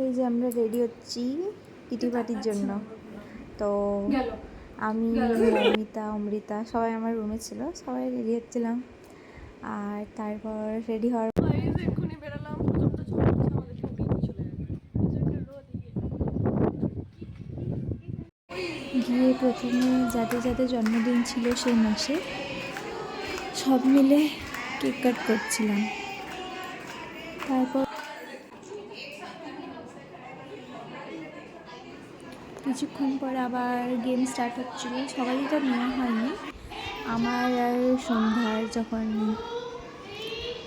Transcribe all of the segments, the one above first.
এই যে আমরা রেডি হচ্ছি কিটি পার্টির জন্য। তো আমি, মৌমিতা, অমৃতা সবাই আমার রুমে ছিল, সবাই রেডি হচ্ছিলাম। আর তারপর রেডি হওয়ার গিয়ে প্রথমে যাদের যাদের জন্মদিন ছিল সেই মাসে সব মিলে কেক কাট করছিলাম। তারপর কিছুক্ষণ পর আবার গেম স্টার্ট হচ্ছিল। সবারই তো নেওয়া হয়নি, আমার আর সন্ধ্যার যখন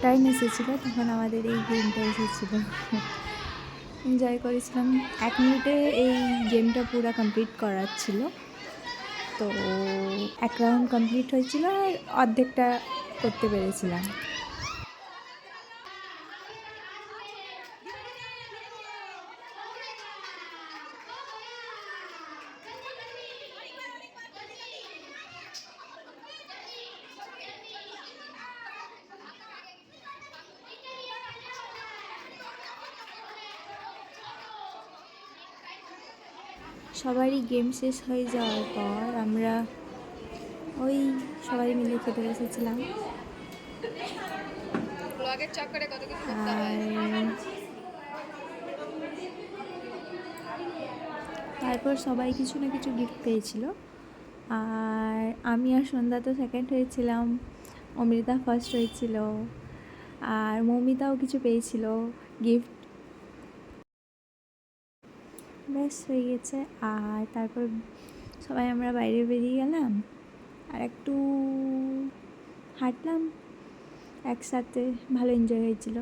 টাইম এসেছিলো তখন আমাদের এই গেমটা এসেছিলো। এনজয় করেছিলাম। 1 মিনিটে এই গেমটা পুরো কমপ্লিট করার ছিল। তো 1 রাউন্ড কমপ্লিট হয়েছিল আর অর্ধেকটা করতে পেরেছিলাম। সবারই গেম শেষ হয়ে যাওয়ার পর আমরা ওই সবাই মিলে খেতে বসেছিলাম। তারপর সবাই কিছু না কিছু গিফট পেয়েছিল। আর আমি আর সন্ধ্যা তো সেকেন্ড হয়েছিলাম, অমৃতা ফার্স্ট হয়েছিল, আর মৌমিতাও কিছু পেয়েছিল গিফট। ব্যাস হয়ে গেছে। আর তারপর সবাই আমরা বাইরে বেরিয়ে গেলাম আর একটু হাঁটলাম একসাথে, ভালো এনজয় হয়েছিল।